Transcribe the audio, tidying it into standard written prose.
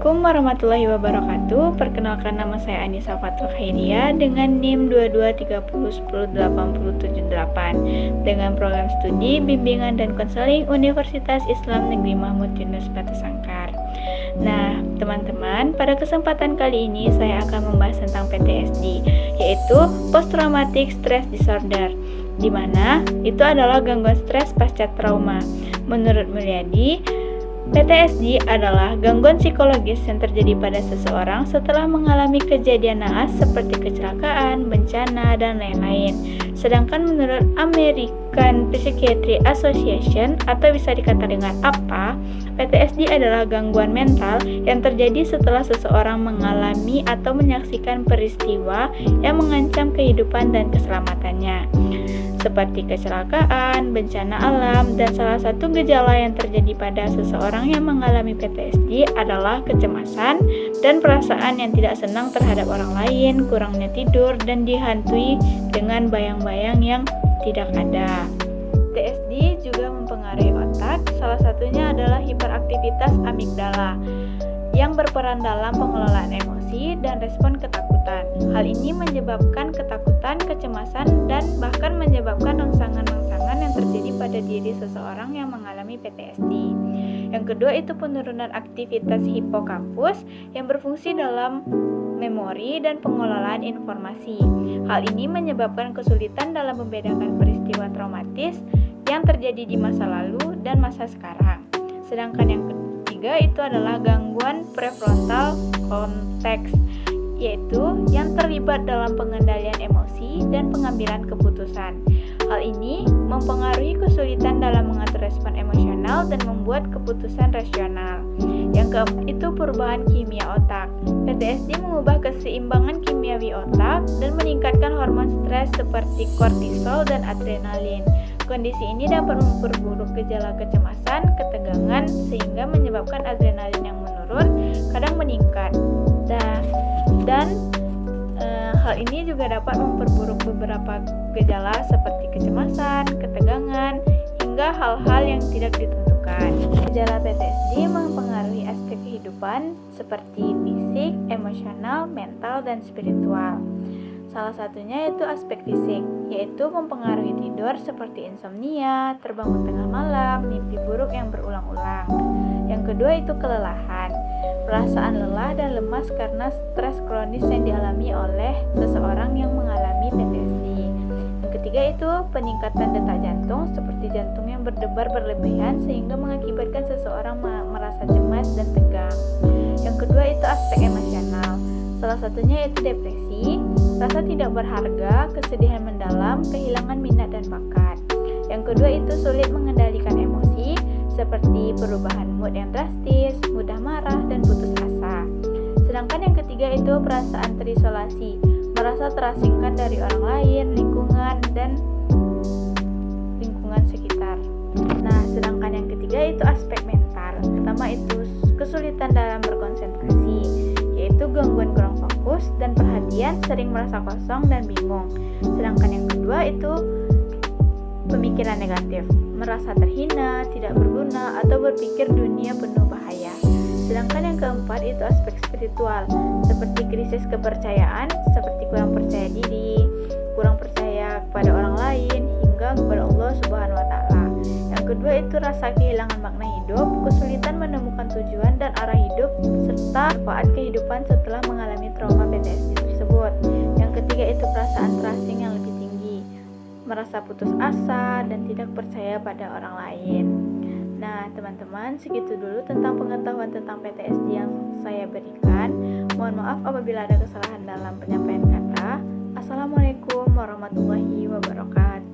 Assalamualaikum warahmatullahi wabarakatuh. Perkenalkan, nama saya Anissa Fatul Khairia dengan NIM 2230108078 dengan program studi bimbingan dan konseling Universitas Islam Negeri Mahmud Yunus Batu Sangkar. Nah, teman-teman, pada kesempatan kali ini saya akan membahas tentang PTSD, yaitu Post Traumatic Stress Disorder, di mana itu adalah gangguan stres pasca trauma. Menurut Mulyadi, PTSD adalah gangguan psikologis yang terjadi pada seseorang setelah mengalami kejadian naas seperti kecelakaan, bencana, dan lain-lain. Sedangkan menurut American Psychiatric Association, atau bisa dikatakan dengan APA, PTSD adalah gangguan mental yang terjadi setelah seseorang mengalami atau menyaksikan peristiwa yang mengancam kehidupan dan keselamatannya, seperti kecelakaan, bencana alam, dan salah satu gejala yang terjadi pada seseorang yang mengalami PTSD adalah kecemasan dan perasaan yang tidak senang terhadap orang lain, kurangnya tidur, dan dihantui dengan bayang-bayang yang tidak ada. PTSD juga mempengaruhi otak, salah satunya adalah hiperaktivitas amigdala yang berperan dalam pengelolaan emosi dan respon ketakutan. Hal ini menyebabkan ketakutan, kecemasan, dan bahkan menyebabkan rangsangan-rangsangan yang terjadi pada diri seseorang yang mengalami PTSD. Yang kedua itu penurunan aktivitas hipokampus yang berfungsi dalam memori dan pengelolaan informasi. Hal ini menyebabkan kesulitan dalam membedakan peristiwa traumatis yang terjadi di masa lalu dan masa sekarang. Sedangkan yang ketiga itu adalah gangguan prefrontal cortex, yaitu yang terlibat dalam pengendalian emosi dan pengambilan keputusan. Hal ini mempengaruhi kesulitan dalam mengatur respon emosional dan membuat keputusan rasional. Yang keempat itu perubahan kimia otak. PTSD mengubah keseimbangan kimiawi otak dan meningkatkan hormon stres seperti kortisol dan adrenalin. Kondisi ini dapat memperburuk gejala kecemasan, ketegangan, sehingga menyebabkan adrenalin yang menurun, kadang meningkat. Hal ini juga dapat memperburuk beberapa gejala seperti kecemasan, ketegangan, hingga hal-hal yang tidak ditentukan. Gejala PTSD mempengaruhi aspek kehidupan seperti fisik, emosional, mental, dan spiritual. Salah satunya yaitu aspek fisik, yaitu mempengaruhi tidur seperti insomnia, terbangun tengah malam, mimpi buruk yang berulang-ulang. Yang kedua itu kelelahan, perasaan lelah dan lemas karena stres kronis yang dialami oleh seseorang yang mengalami PTSD. Yang ketiga itu peningkatan detak jantung seperti jantung yang berdebar berlebihan sehingga mengakibatkan seseorang merasa cemas dan tegang. Yang kedua itu aspek emosional, salah satunya yaitu depresi, rasa tidak berharga, kesedihan mendalam, kehilangan minat dan bakat. Yang kedua itu sulit mengendalikan emosi seperti perubahan mood yang drastis, mudah marah, dan putus asa. Sedangkan yang ketiga itu perasaan terisolasi, merasa terasingkan dari orang lain, lingkungan, dan lingkungan sekitar. Nah, sedangkan yang ketiga itu aspek mental. Pertama itu kesulitan dalam berkonsentrasi, yaitu gangguan kurang fokus dan perhatian, sering merasa kosong dan bingung. Sedangkan yang kedua itu pemikiran negatif, merasa terhina, tidak berguna, atau berpikir dunia penuh bahaya. Sedangkan yang keempat itu aspek spiritual, seperti krisis kepercayaan, seperti kurang percaya diri, kurang percaya kepada orang lain, hingga kepada Allah Subhanahu wa Ta'ala. Yang kedua itu rasa kehilangan makna hidup, kesulitan menemukan tujuan dan arah hidup, serta manfaat kehidupan setelah mengalami trauma PTSD tersebut. Yang ketiga itu perasaan terasing yang lebih tinggi, merasa putus asa dan tidak percaya pada orang lain. Nah, teman-teman, segitu dulu tentang pengetahuan tentang PTSD yang saya berikan. Mohon maaf apabila ada kesalahan dalam penyampaian kata. Assalamualaikum warahmatullahi wabarakatuh.